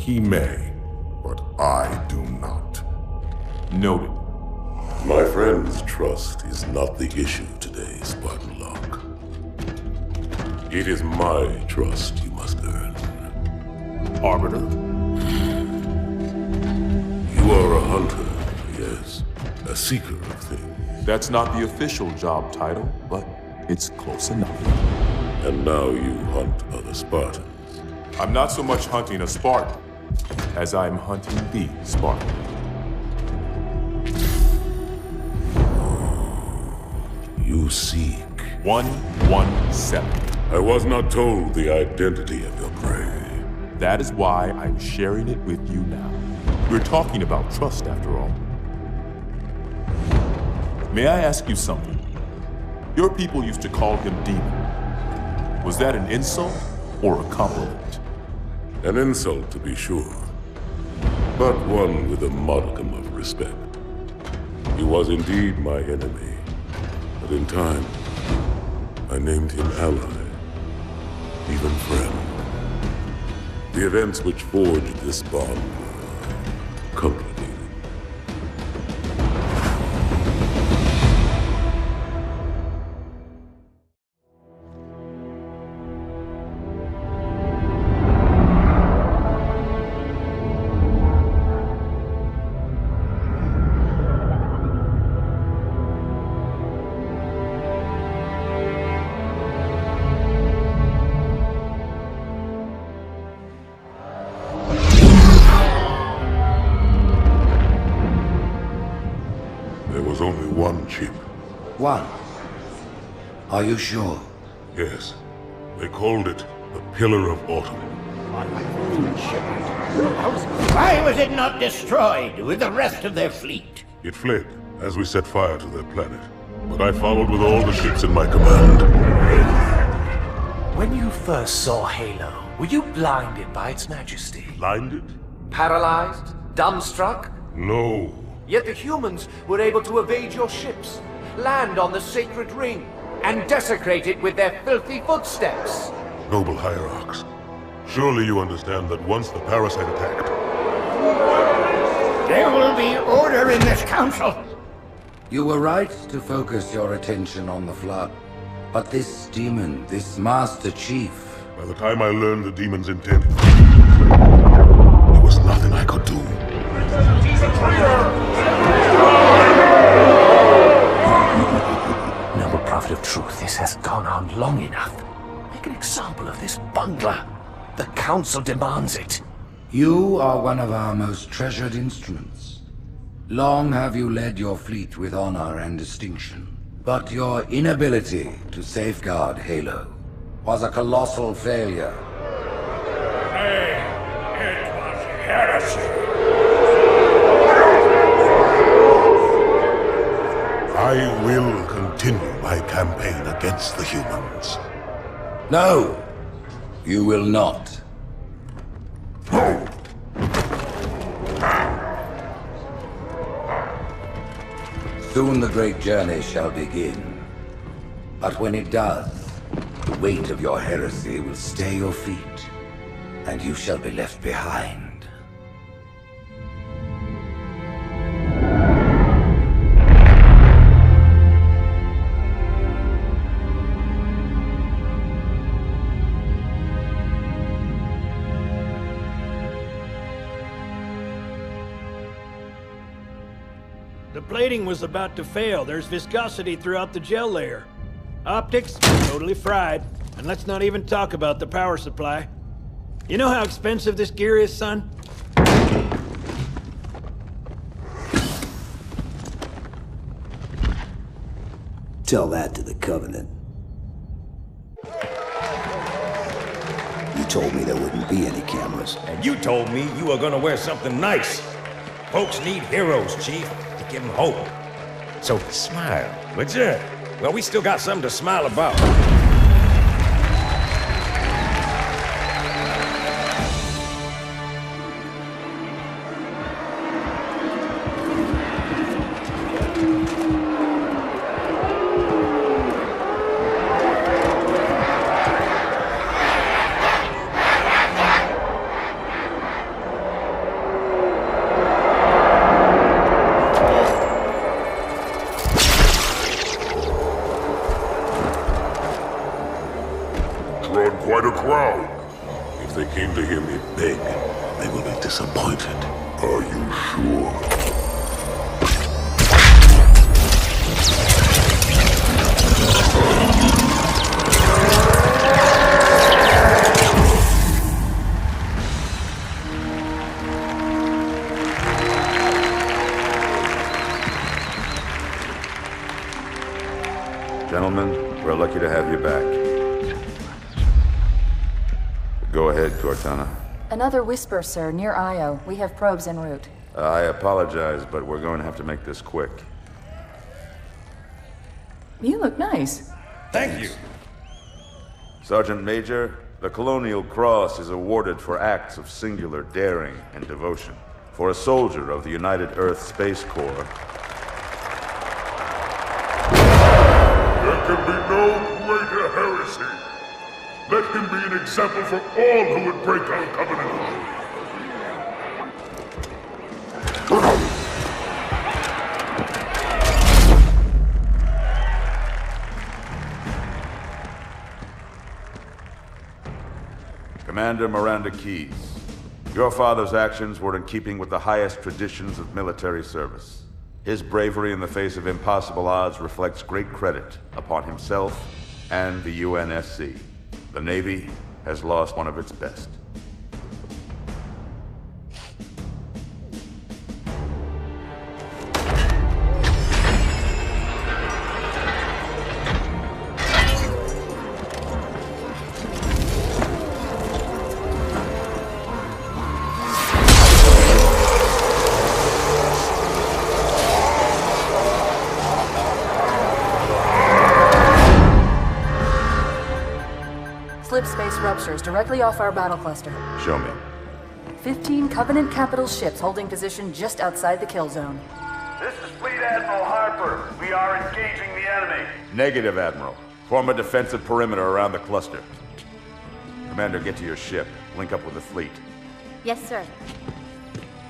He may, but I do not. Noted. My friend's trust is not the issue today, Spartan Locke. It is my trust you must earn. Arbiter? You are a hunter, yes. A seeker of things. That's not the official job title, but it's close enough. And now you hunt other Spartans. I'm not so much hunting a Spartan, as I'm hunting the Spartan. You seek. 117. I was not told the identity of your prey. That is why I'm sharing it with you now. We're talking about trust, after all. May I ask you something? Your people used to call him Demon. Was that an insult or a compliment? An insult, to be sure, but one with a modicum of respect. He was indeed my enemy, but in time, I named him ally, even friend. The events which forged this bond were complicated. There was only one chip. One? Are you sure? Yes. They called it the Pillar of Autumn. Why was it not destroyed with the rest of their fleet? It fled as we set fire to their planet. But I followed with all the ships in my command. When you first saw Halo, were you blinded by its majesty? Blinded? Paralyzed? Dumbstruck? No. Yet the humans were able to evade your ships, land on the sacred ring, and desecrate it with their filthy footsteps. Noble Hierarchs, surely you understand that once the parasite attacked... There will be order in this council. You were right to focus your attention on the Flood. But this demon, this Master Chief... By the time I learned the demon's intent, there was nothing I could do. He's a traitor! Noble Prophet of Truth, this has gone on long enough. Make an example of this bungler. The Council demands it. You are one of our most treasured instruments. Long have you led your fleet with honor and distinction. But your inability to safeguard Halo was a colossal failure. It was heresy. I will continue my campaign against the humans. No, you will not. Soon the great journey shall begin. But when it does, the weight of your heresy will stay your feet, and you shall be left behind. The plating was about to fail. There's viscosity throughout the gel layer. Optics, totally fried. And let's not even talk about the power supply. You know how expensive this gear is, son? Tell that to the Covenant. You told me there wouldn't be any cameras. And you told me you were gonna wear something nice. Folks need heroes, Chief, to give them hope. So smile, would you? Well, we still got something to smile about. quite a crowd. If they came to hear me beg, they will be disappointed. Are you sure? Gentlemen, we're lucky to have you back. Go ahead, Cortana. Another whisper, sir, near Io. We have probes en route. I apologize, but we're going to have to make this quick. You look nice. Thank you. Sergeant Major, the Colonial Cross is awarded for acts of singular daring and devotion. For a soldier of the United Earth Space Corps, There can be no greater heresy. Let him be an example for all who would break our covenant. Commander Miranda Keyes, your father's actions were in keeping with the highest traditions of military service. His bravery in the face of impossible odds reflects great credit upon himself and the UNSC. The Navy has lost one of its best. Slip space ruptures directly off our battle cluster. Show me. 15 Covenant capital ships holding position just outside the kill zone. This is Fleet Admiral Harper. We are engaging the enemy. Negative, Admiral. Form a defensive perimeter around the cluster. Commander, get to your ship. Link up with the fleet. Yes, sir.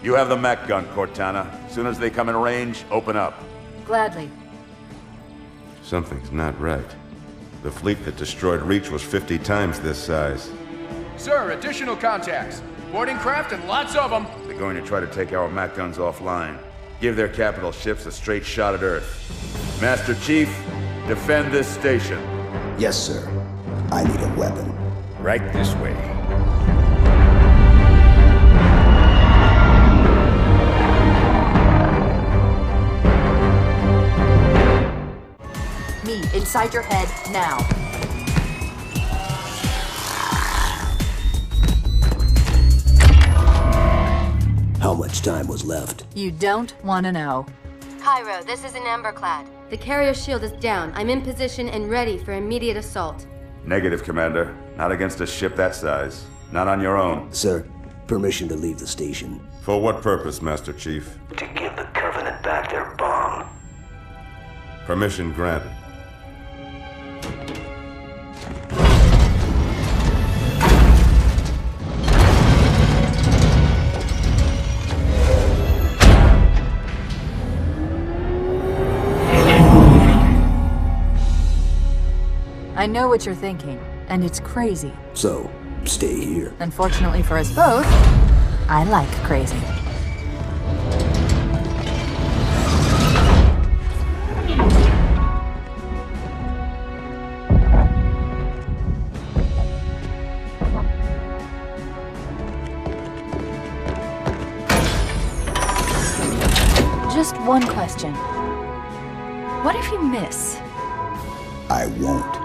You have the mech gun, Cortana. As soon as they come in range, open up. Gladly. Something's not right. The fleet that destroyed Reach was 50 times this size. Sir, additional contacts. Boarding craft and lots of them. They're going to try to take our mech guns offline. Give their capital ships a straight shot at Earth. Master Chief, defend this station. Yes, sir. I need a weapon. Right this way. Me, inside your head, now. How much time was left? You don't want to know. Cairo, this is an Emberclad. The carrier shield is down. I'm in position and ready for immediate assault. Negative, Commander. Not against a ship that size. Not on your own. Sir, permission to leave the station. For what purpose, Master Chief? To give the Covenant back their bomb. Permission granted. I know what you're thinking, and it's crazy. So, stay here. Unfortunately for us both, I like crazy. Just one question. What if you miss? I won't.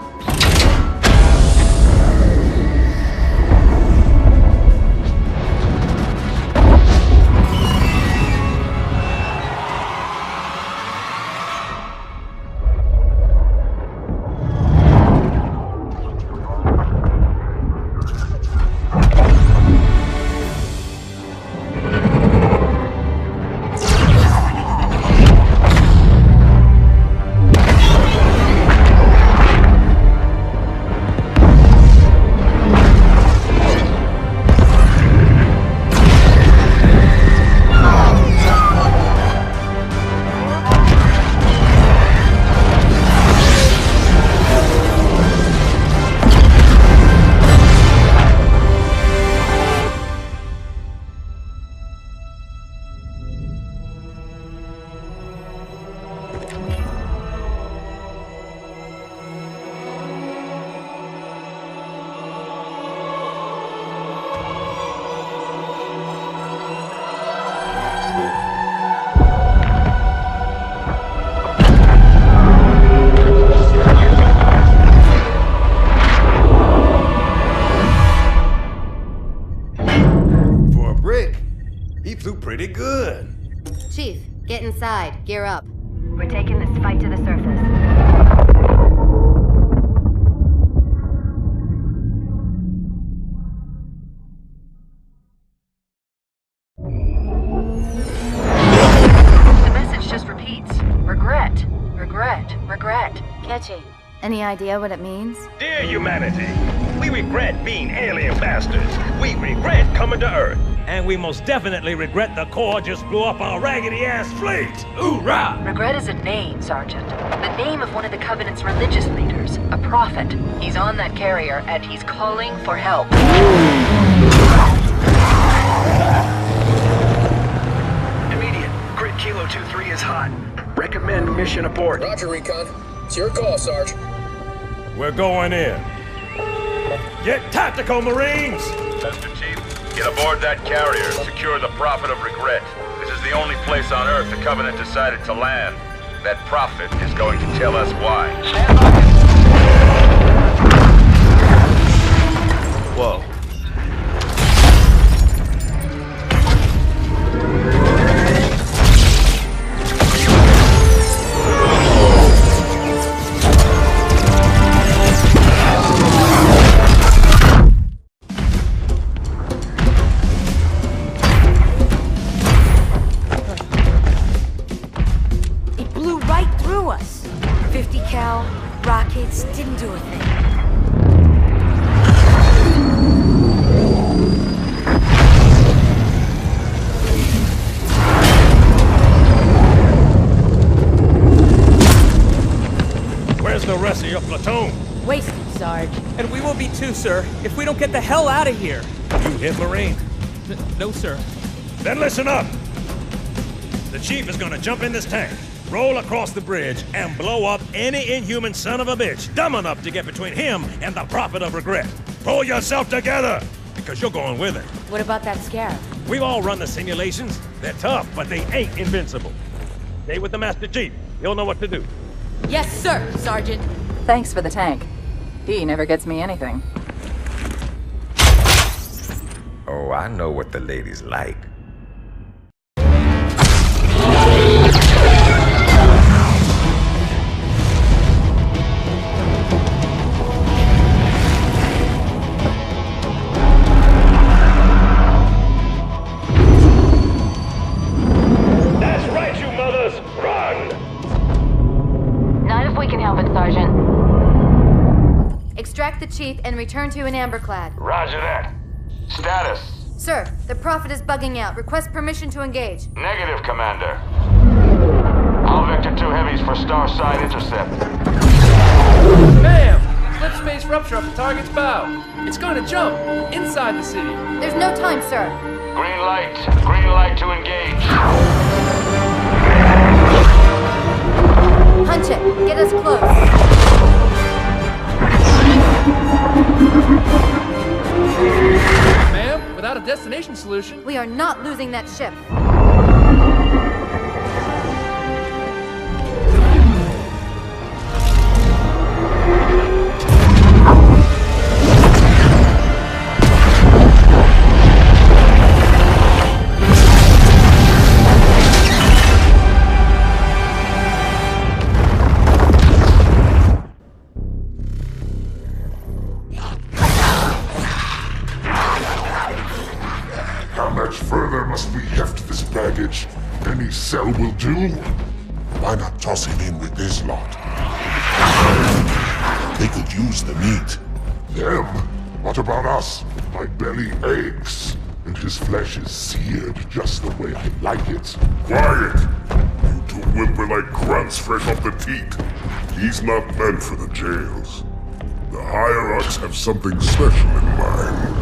inside. Gear up. We're taking this fight to the surface. The message just repeats. Regret. Regret. Regret. Catchy. Any idea what it means? Dear humanity, we regret being alien bastards. We regret coming to Earth. And we most definitely regret the Corps just blew up our raggedy-ass fleet. Hoorah! Regret is a name, Sergeant. The name of one of the Covenant's religious leaders. A prophet. He's on that carrier, and he's calling for help. Immediate. Grid Kilo 2-3 is hot. Recommend mission abort. Roger, Recon. It's your call, Sarge. We're going in. Get tactical, Marines! Mr. Chief, get aboard that carrier and secure the Prophet of Regret. This is the only place on Earth the Covenant decided to land. That Prophet is going to tell us why. Whoa. Rockets didn't do a thing. Where's the rest of your platoon? Wasted, Sarge. And we will be too, sir, if we don't get the hell out of here. You hit Marine? No, sir. Then listen up. The Chief is gonna jump in this tank, roll across the bridge, and blow up any inhuman son of a bitch dumb enough to get between him and the Prophet of Regret. Pull yourself together, because you're going with it. What about that Scarab? We've all run the simulations. They're tough, but they ain't invincible. Stay with the Master Chief. He'll know what to do. Yes, sir, Sergeant. Thanks for the tank. He never gets me anything. Oh, I know what the ladies like. Extract the Chief and return to an Amberclad. Roger that. Status. Sir, the Prophet is bugging out. Request permission to engage. Negative, Commander. All Vector 2 heavies for Starside intercept. Bam! Slip space rupture off the target's bow. It's going to jump inside the city. There's no time, sir. Green light. Green light to engage. Punch it. Get us close. Ma'am, without a destination solution... We are not losing that ship. Any cell will do. Why not toss him in with this lot? They could use the meat. Them? What about us? My belly aches, and his flesh is seared just the way I like it. Quiet! You two whimper like grunts fresh off the teat. He's not meant for the jails. The Hierarchs have something special in mind.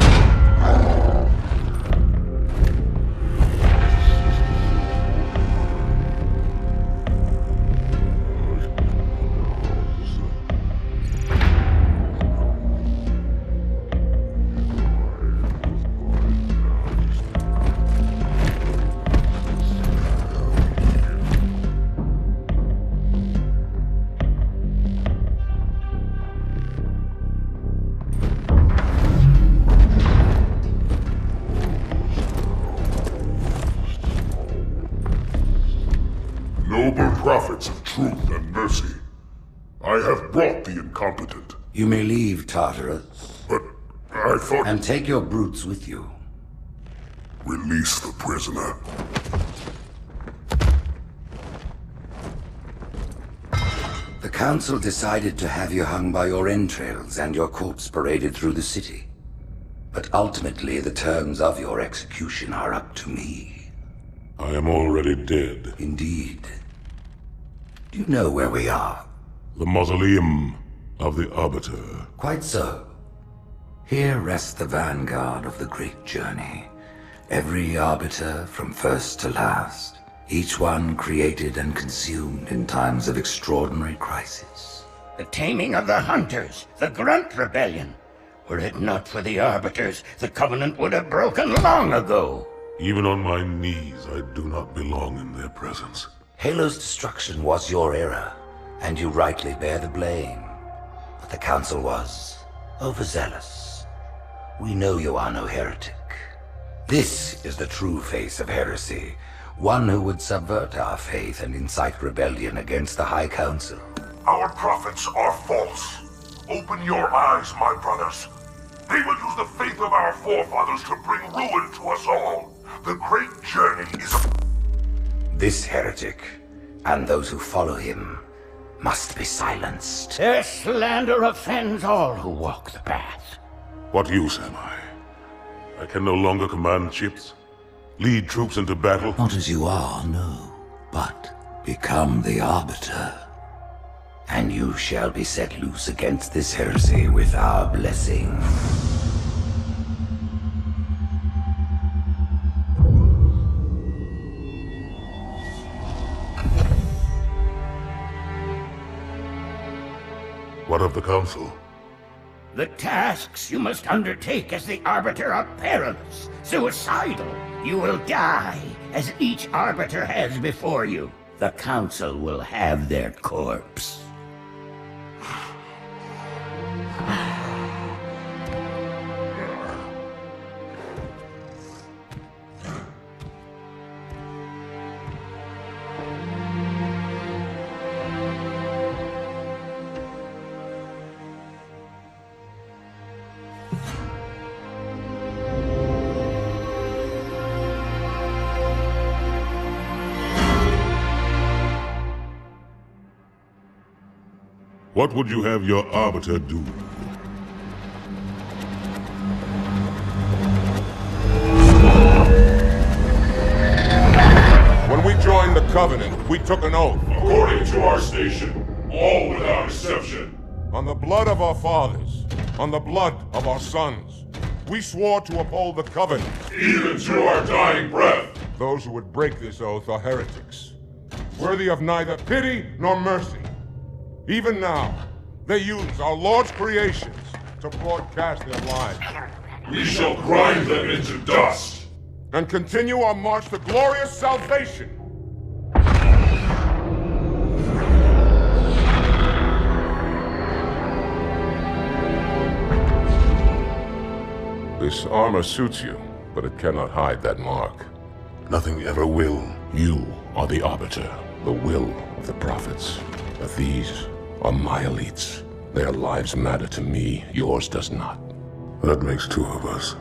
truth and mercy. I have brought the incompetent. You may leave, Tartarus. But I thought... And take your brutes with you. Release the prisoner. The Council decided to have you hung by your entrails and your corpse paraded through the city. But ultimately, the terms of your execution are up to me. I am already dead. Indeed. Do you know where we are? The mausoleum of the Arbiter. Quite so. Here rests the vanguard of the great journey. Every Arbiter from first to last. Each one created and consumed in times of extraordinary crisis. The taming of the Hunters, the Grunt Rebellion. Were it not for the Arbiters, the Covenant would have broken long ago. Even on my knees, I do not belong in their presence. Halo's destruction was your error, and you rightly bear the blame. But the Council was overzealous. We know you are no heretic. This is the true face of heresy, one who would subvert our faith and incite rebellion against the High Council. Our prophets are false. Open your eyes, my brothers. They will use the faith of our forefathers to bring ruin to us all. The great journey is... This heretic, and those who follow him, must be silenced. Their slander offends all who walk the path. What use am I? I can no longer command ships, lead troops into battle. Not as you are, no, but become the Arbiter. And you shall be set loose against this heresy with our blessing. What of the Council? The tasks you must undertake as the Arbiter are perilous, suicidal. You will die, as each Arbiter has before you. The Council will have their corpse. What would you have your Arbiter do? When we joined the Covenant, we took an oath. According to our station, all without exception. On the blood of our fathers, on the blood of our sons, we swore to uphold the Covenant. Even to our dying breath. Those who would break this oath are heretics, worthy of neither pity nor mercy. Even now, they use our Lord's creations to broadcast their lies. We shall grind them into dust. And continue our march to glorious salvation. This armor suits you, but it cannot hide that mark. Nothing ever will. You are the Arbiter, the will of the prophets. But these are my elites. Their lives matter to me, yours does not. That makes two of us.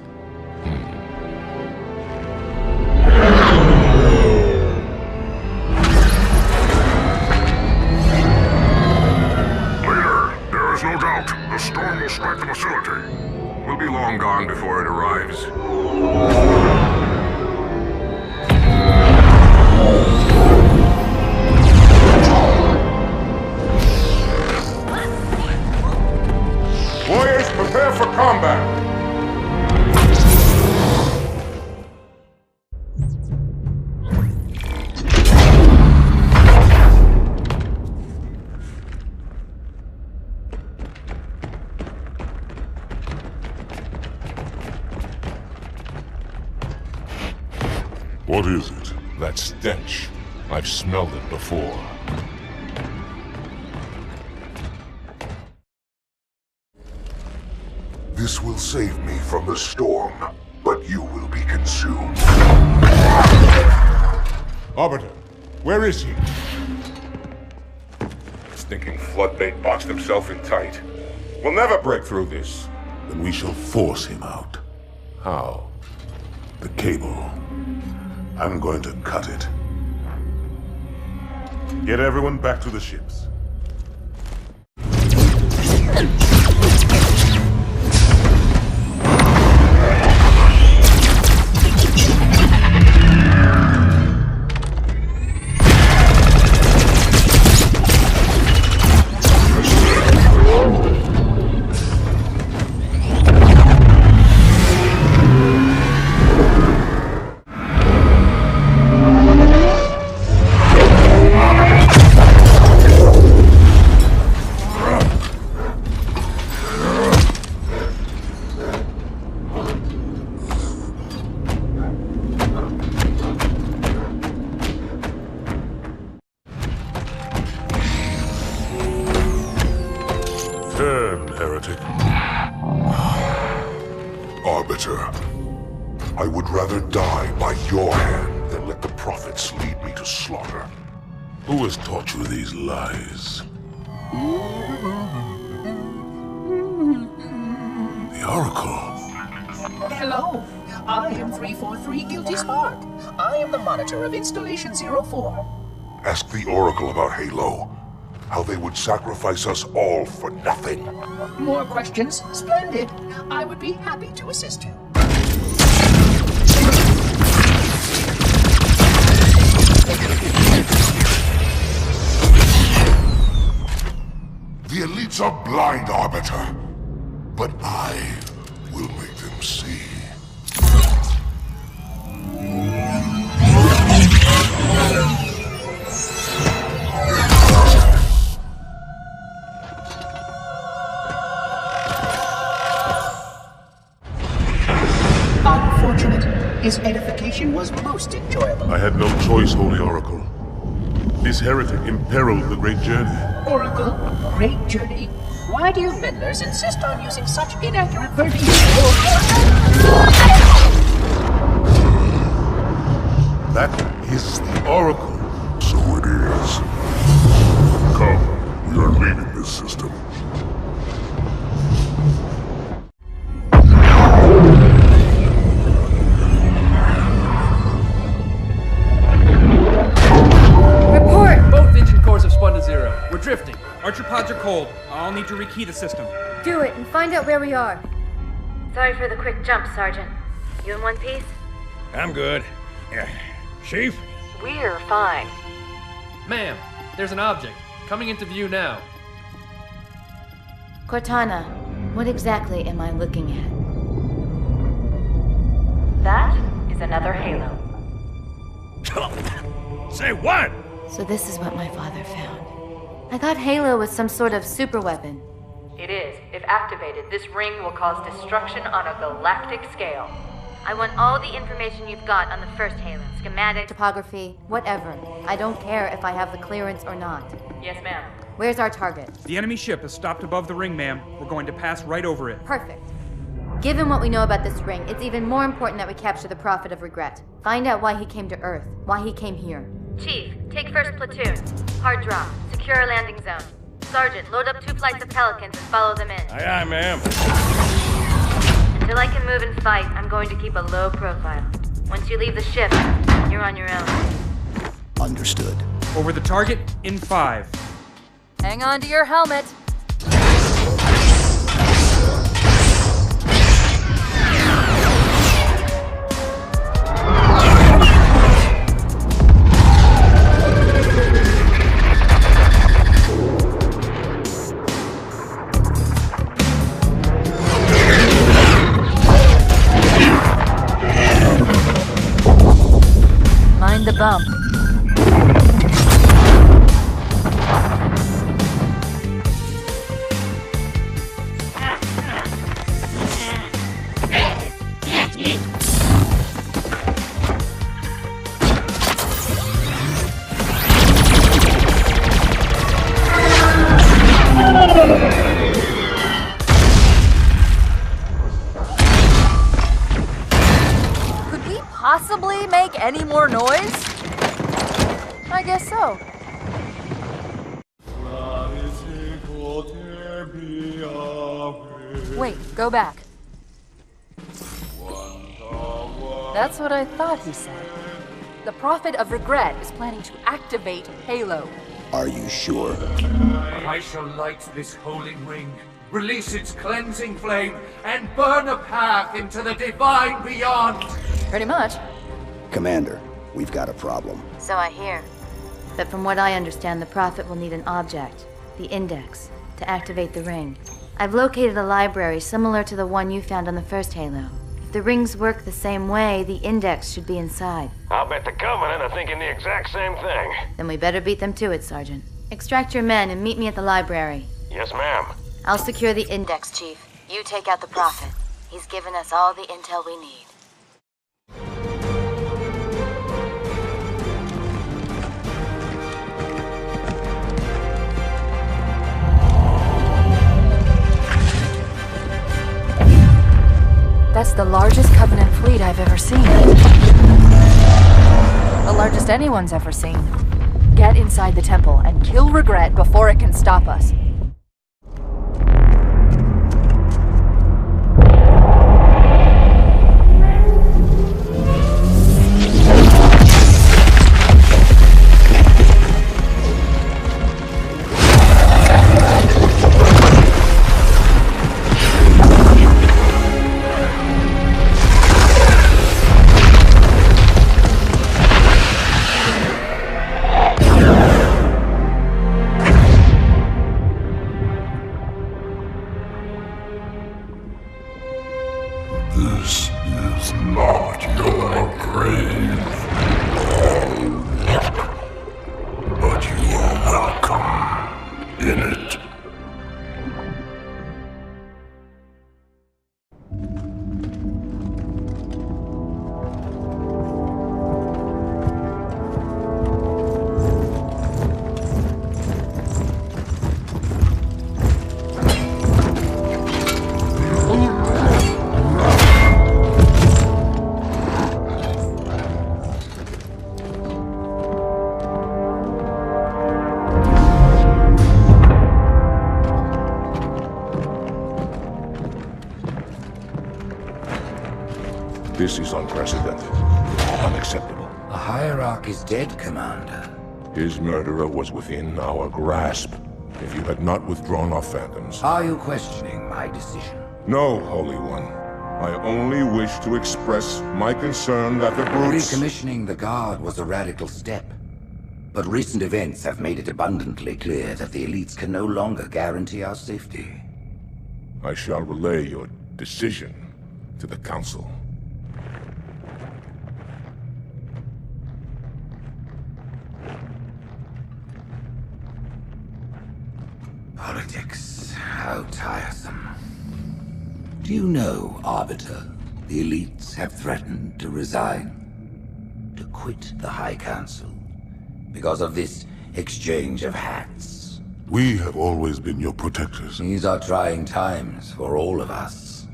Leader, there is no doubt the storm will strike the facility. We'll be long gone before it arrives. Warriors, prepare for combat! What is it? That stench. I've smelled it before. This will save me from the storm, but you will be consumed. Arbiter, where is he? stinking floodbait boxed himself in tight. We'll never break through this. Then we shall force him out. How? The cable. I'm going to cut it. Get everyone back to the ships. Turn, heretic. Arbiter, I would rather die by your hand than let the prophets lead me to slaughter. Who has taught you these lies? The Oracle. Hello, I am 343 Guilty Spark. I am the monitor of Installation 04. Ask the Oracle about Halo. How they would sacrifice us all for nothing. More questions? Splendid. I would be happy to assist you. The elites are blind, Arbiter. But I will make them see. His edification was most enjoyable. I had no choice, Holy Oracle. This heretic imperiled the great journey. Oracle, great journey. Why do you meddlers insist on using such inaccurate verbiage? That is the Oracle. So it is. Come, we are leaving this system. We're drifting. Archer pods are cold. I'll need to rekey the system. Do it and find out where we are. Sorry for the quick jump, Sergeant. You in one piece? I'm good. Chief? We're fine. Ma'am, there's an object. Coming into view now. Cortana, what exactly am I looking at? That is another Halo. Say what? So this is what my father found. I thought Halo was some sort of super weapon. It is. If activated, this ring will cause destruction on a galactic scale. I want all the information you've got on the first Halo. Schematic, topography, whatever. I don't care if I have the clearance or not. Yes, ma'am. Where's our target? The enemy ship has stopped above the ring, ma'am. We're going to pass right over it. Perfect. Given what we know about this ring, it's even more important that we capture the Prophet of Regret. Find out why he came to Earth, why he came here. Chief, take first platoon. Hard drop. Secure a landing zone. Sergeant, load up 2 flights of Pelicans and follow them in. Aye, aye, ma'am. Until I can move and fight, I'm going to keep a low profile. Once you leave the ship, you're on your own. Understood. Over the target in 5. Hang on to your helmet. Mind the bump. Could we possibly make any more noise? I guess so. Wait, go back. That's what I thought he said. The Prophet of Regret is planning to activate Halo. Are you sure? I shall light this holy ring, release its cleansing flame, and burn a path into the divine beyond! Pretty much. Commander, we've got a problem. So I hear. But from what I understand, the Prophet will need an object, the Index, to activate the ring. I've located a library similar to the one you found on the first Halo. If the rings work the same way, the Index should be inside. I'll bet the Covenant are thinking the exact same thing. Then we better beat them to it, Sergeant. Extract your men and meet me at the library. Yes, ma'am. I'll secure the Index, Chief. You take out the Prophet. He's given us all the intel we need. That's the largest Covenant fleet I've ever seen. The largest anyone's ever seen. Get inside the temple and kill Regret before it can stop us. This is not your grave. But you are welcome in it. This is unprecedented. Unacceptable. The Hierarch is dead, Commander. His murderer was within our grasp. If you had not withdrawn our phantoms... Are you questioning my decision? No, Holy One. I only wish to express my concern that the brutes... Recommissioning the Guard was a radical step. But recent events have made it abundantly clear that the elites can no longer guarantee our safety. I shall relay your decision to the Council. Politics, how tiresome. Do you know, Arbiter, the elites have threatened to resign, to quit the High Council, because of this exchange of hats? We have always been your protectors. These are trying times for all of us.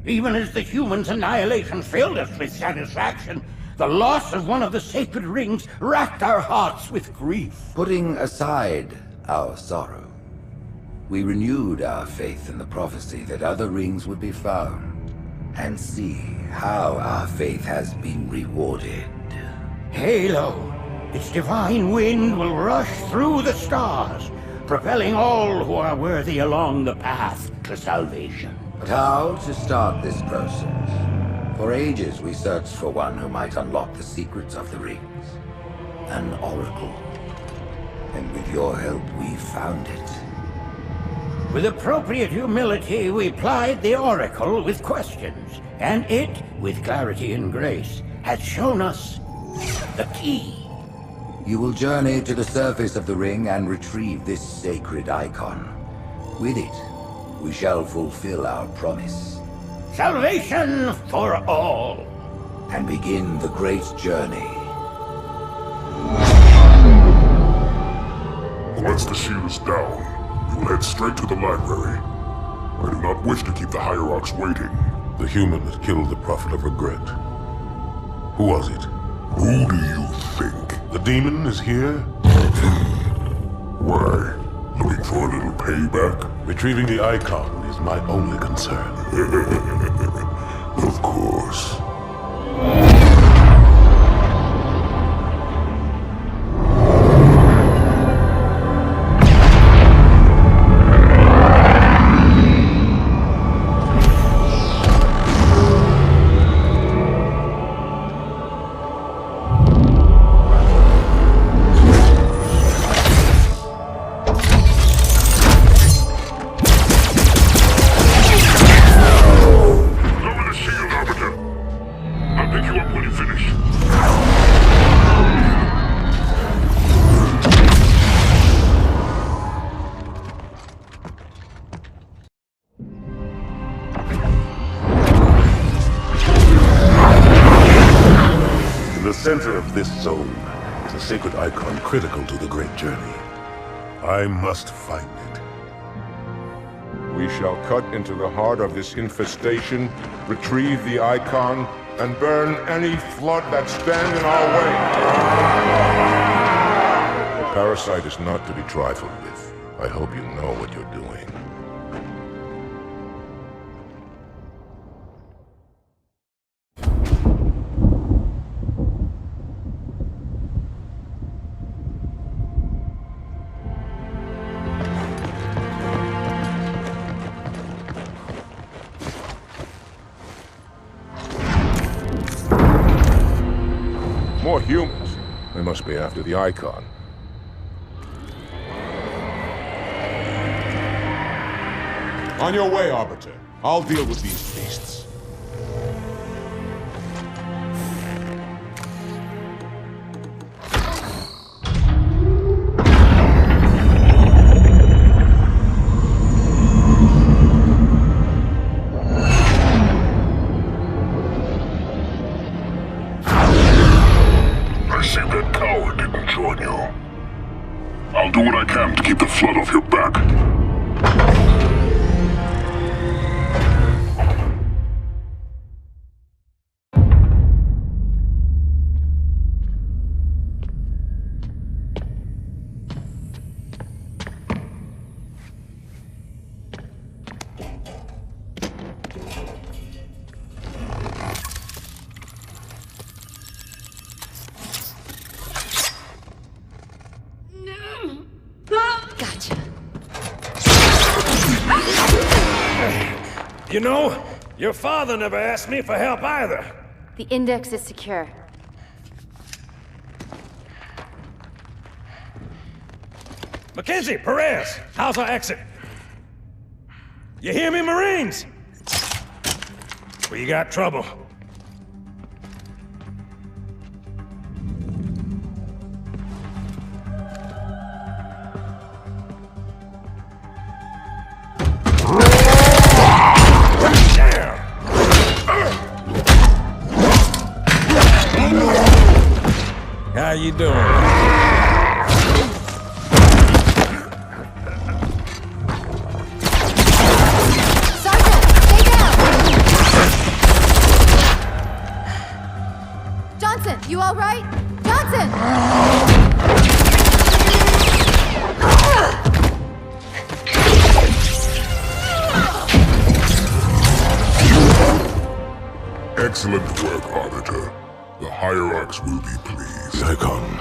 Even as the humans' annihilation filled us with satisfaction, the loss of one of the sacred rings racked our hearts with grief. Putting aside our sorrow, we renewed our faith in the prophecy that other rings would be found, and see how our faith has been rewarded. Halo, its divine wind will rush through the stars, propelling all who are worthy along the path to salvation. But how to start this process? For ages we searched for one who might unlock the secrets of the rings. An oracle. And with your help, we found it. With appropriate humility, we plied the Oracle with questions, and it, with clarity and grace, has shown us the key. You will journey to the surface of the ring and retrieve this sacred icon. With it, we shall fulfill our promise. Salvation for all. And begin the great journey. Once the shield is down, we will head straight to the library. I do not wish to keep the Hierarchs waiting. The human that killed the Prophet of Regret. Who was it? Who do you think? The demon is here? Why? Looking for a little payback? Retrieving the icon is my only concern. Of course. In the center of this zone is a sacred icon critical to the Great Journey. I must find it. We shall cut into the heart of this infestation, retrieve the icon, and burn any flood that stand in our way. The parasite is not to be trifled with. I hope you know what you're doing. More humans. They must be after the icon. On your way, Arbiter. I'll deal with these beasts. I'll do what I can to keep the flood off your back. Gotcha. You know, your father never asked me for help either. The index is secure. Mackenzie, Perez, how's our exit? You hear me, Marines? We got trouble. How you doing? Sergeant, stay down! Johnson, you all right? Johnson! Excellent work, Arbiter. The Hierarchs will be pleased. The icon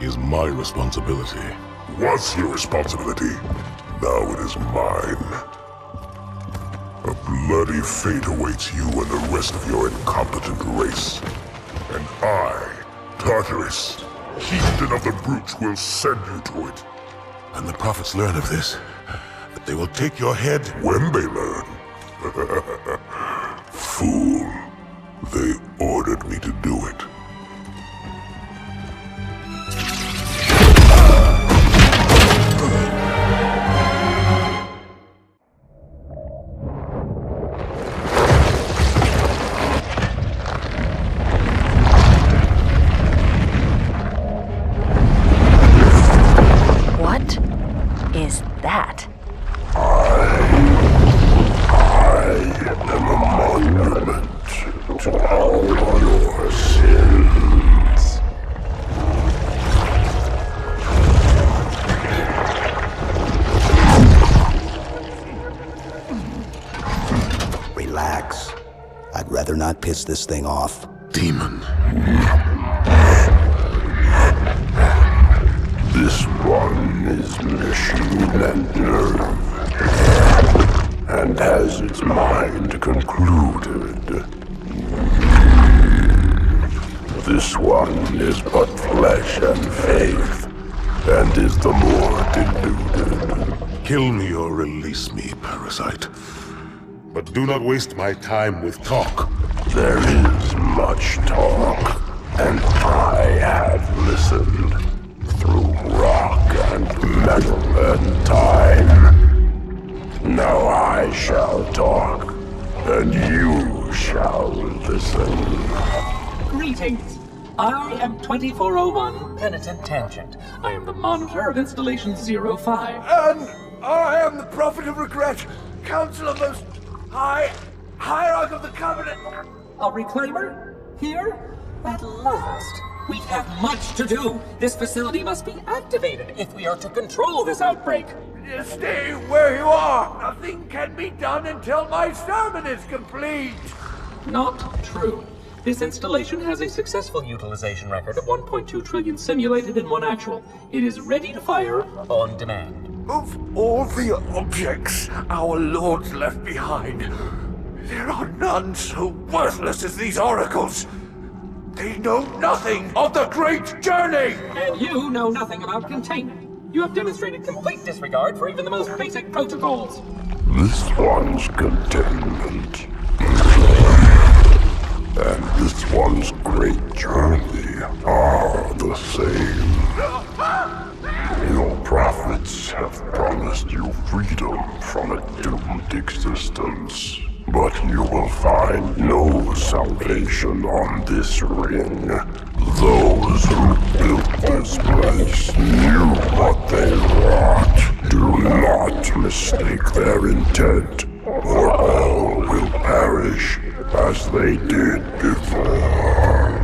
is my responsibility. Was your responsibility. Now it is mine. A bloody fate awaits you and the rest of your incompetent race. And I, Tartarus, chieftain of the brutes, will send you to it. And the prophets learn of this, that they will take your head. When they learn. Fool. They ordered me to do it. What is that? I am a monument to all your sins. rather not piss this thing off. Demon. This one is machine and nerve, and has its mind concluded. This one is but flesh and faith, and is the more deluded. Kill me or release me, parasite. But do not waste my time with talk. There is much talk, and I have listened through rock and metal and time. Now I shall talk, and you shall listen. Greetings. I am 2401 Penitent Tangent. I am the monitor of Installation 05. And I am the Prophet of Regret, Counselor Most High, Hierarch of the Covenant. A reclaimer? Here? At last. We have much to do. This facility must be activated if we are to control this outbreak. Stay where you are. Nothing can be done until my sermon is complete. Not true. This installation has a successful utilization record of 1.2 trillion simulated and 1 actual. It is ready to fire on demand. Of all the objects our lords left behind, there are none so worthless as these oracles. They know nothing of the great journey! And you know nothing about containment. You have demonstrated complete disregard for even the most basic protocols. This one's containment. And this one's great journey are the same. Your prophets have promised you freedom from a doomed existence. But you will find no salvation on this ring. Those who built this place knew what they wrought. Do not mistake their intent, or all will perish as they did before.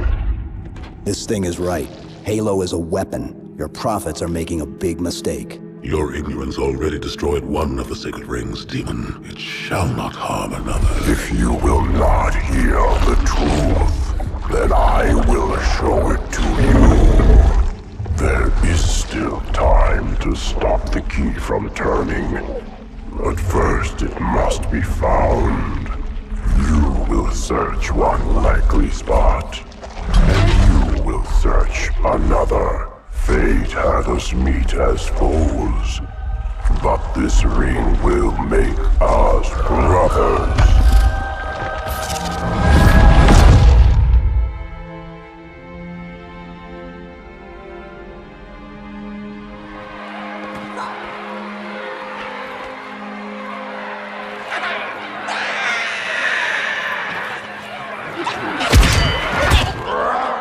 This thing is right. Halo is a weapon. Your prophets are making a big mistake. Your ignorance already destroyed one of the sacred rings, demon. It shall not harm another. If you will not hear the truth, then I will show it to you. There is still time to stop the key from turning. But first it must be found. You will search one likely spot, and you will search another. Fate had us meet as foes, but this ring will make us brothers.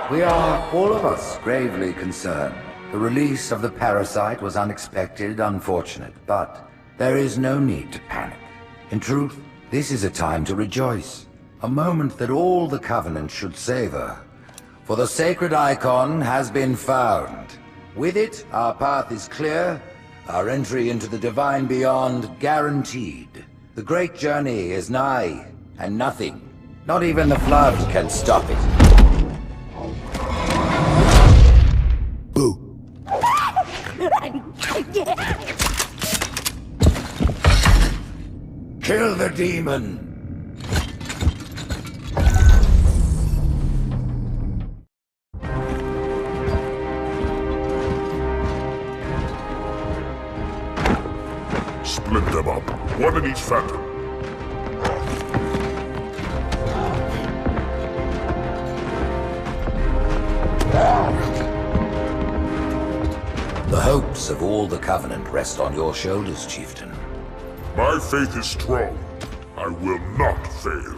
We are, all of us, gravely concerned. The release of the parasite was unexpected, unfortunate, but there is no need to panic. In truth, this is a time to rejoice. A moment that all the Covenant should savor. For the sacred icon has been found. With it, our path is clear, our entry into the divine beyond guaranteed. The great journey is nigh, and nothing, not even the flood, can stop it. Kill the demon! Split them up, one in each phantom. The hopes of all the Covenant rest on your shoulders, Chieftain. My faith is strong. I will not fail.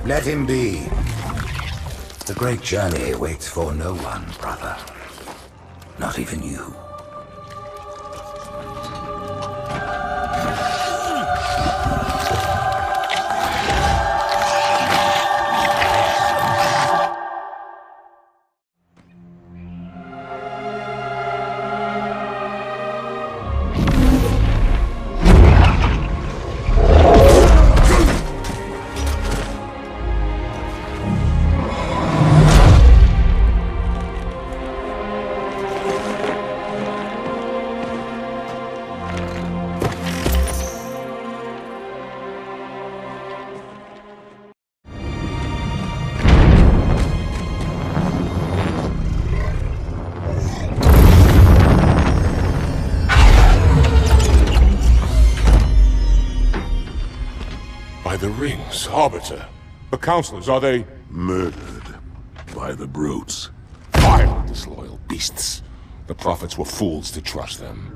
Let him be. The great journey waits for no one, brother. Not even you. the rings, Arbiter? The Counselors, are they... Murdered by the brutes. Vile, disloyal beasts. The Prophets were fools to trust them.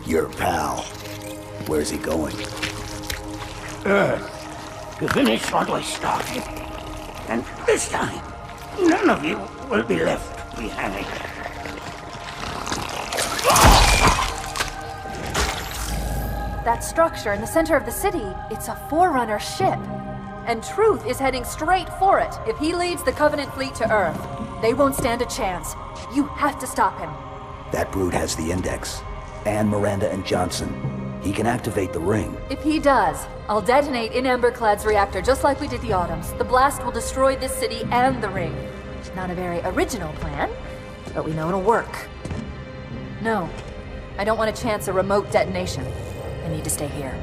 Your pal. Where's he going? Earth, to finish what we started. And this time, none of you will be left behind. That structure in the center of the city, it's a Forerunner ship. And Truth is heading straight for it. If he leads the Covenant fleet to Earth, they won't stand a chance. You have to stop him. That brute has the Index. And Miranda and Johnson. He can activate the ring. If he does, I'll detonate in Emberclad's reactor just like we did the Autumn's. The blast will destroy this city and the ring. Not a very original plan, but we know it'll work. No, I don't want to chance a remote detonation. I need to stay here.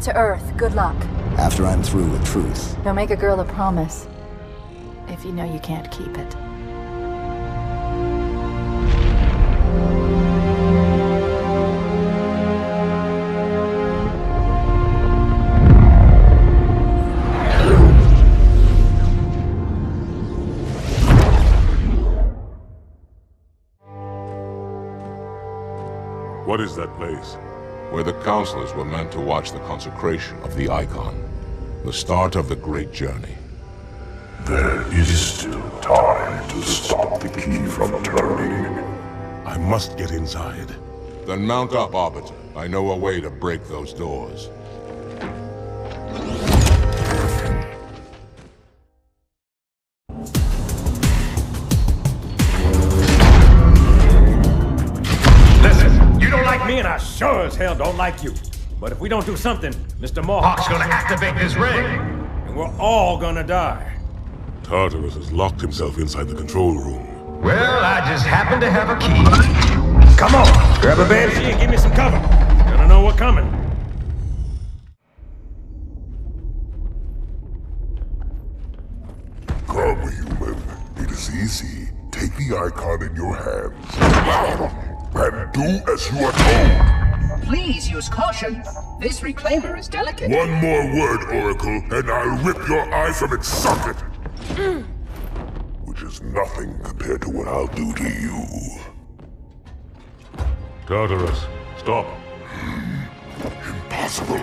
To Earth, good luck. After I'm through with Truth. Don't make a girl a promise if you know you can't keep it. What is that place? Where the Counselors were meant to watch the consecration of the Icon. The start of the Great Journey. There is still time to stop the key from turning. I must get inside. Then mount up, Arbiter. I know a way to break those doors. Me and I sure as hell don't like you. But if we don't do something, Mr. Mohawk's gonna activate this ring. And we're all gonna die. Tartarus has locked himself inside the control room. Well, I just happen to have a key. Come on, grab a banshee and give me some cover. Gonna know what's coming. Come, human. It is easy. Take the Icon in your hands. And do as you are told. Please use caution. This reclaimer is delicate. One more word, Oracle, and I'll rip your eye from its socket. Which is nothing compared to what I'll do to you. Tartarus, stop. Impossible.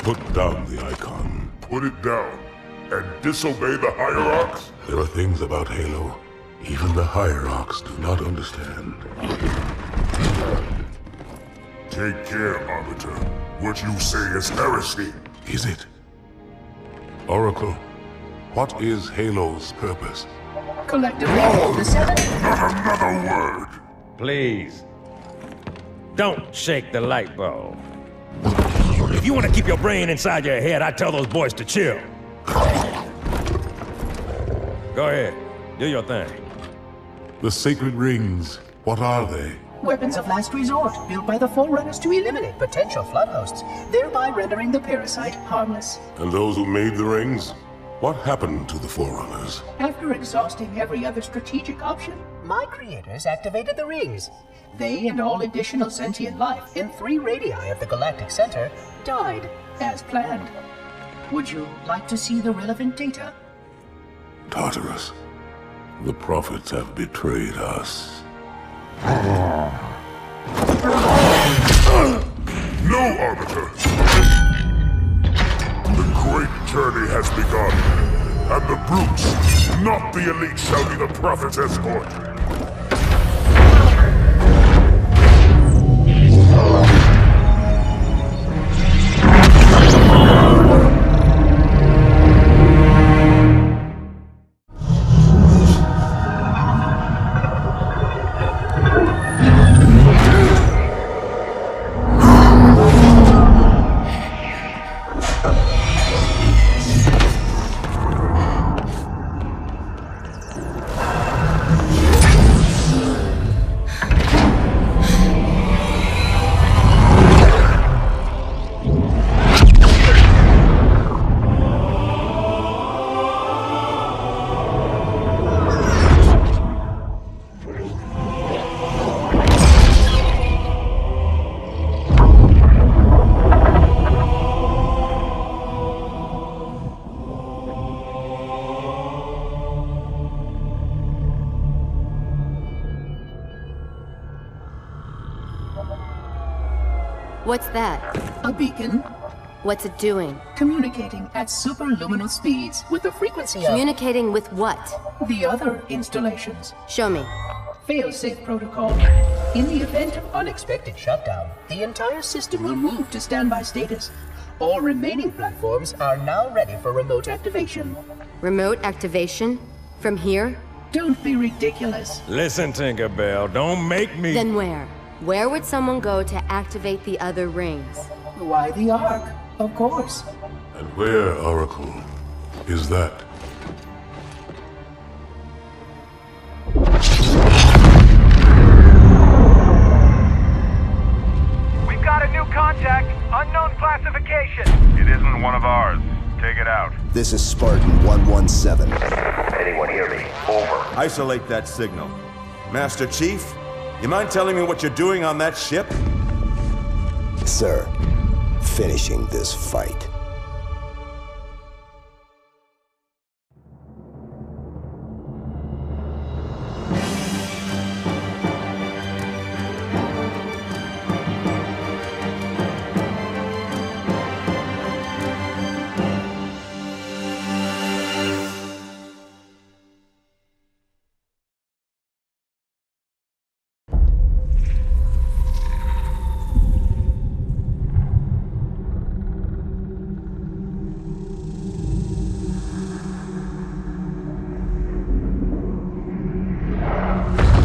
Put down the Icon. Put it down and disobey the Hierarchs? There are things about Halo even the Hierarchs do not understand. Take care, Arbiter. What you say is heresy. Is it? Oracle, what is Halo's purpose? Collectively, the seven... Not another word! Please. Don't shake the light bulb. If you want to keep your brain inside your head, I tell those boys to chill. Go ahead. Do your thing. The sacred rings, what are they? Weapons of last resort, built by the Forerunners to eliminate potential flood hosts, thereby rendering the parasite harmless. And those who made the rings? What happened to the Forerunners? After exhausting every other strategic option, my creators activated the rings. They and all additional sentient life in 3 radii of the galactic center died as planned. Would you like to see the relevant data? Tartarus, the prophets have betrayed us. No, Arbiter! The great journey has begun, and the brutes, not the elite, shall be the Prophet's escort. What's that? A beacon. What's it doing? Communicating at superluminal speeds with the frequency of... Communicating with what? The other installations. Show me. Fail-safe protocol. In the event of unexpected shutdown, the entire system will move to standby status. All remaining platforms are now ready for remote activation. Remote activation? From here? Don't be ridiculous. Listen, Tinkerbell, don't make me... Then where? Where would someone go to activate the other rings? Why the Ark? Of course. And where, Oracle, is that? We've got a new contact. Unknown classification. It isn't one of ours. Take it out. This is Spartan 117. Anyone hear me? Over. Isolate that signal. Master Chief, you mind telling me what you're doing on that ship? Sir, finishing this fight.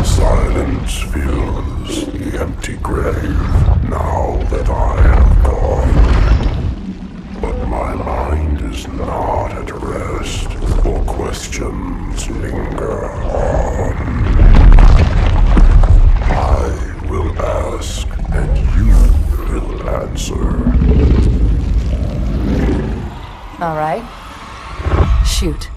Silence fills the empty grave now that I have gone. But my mind is not at rest, for questions linger on. I will ask, and you will answer. All right. Shoot.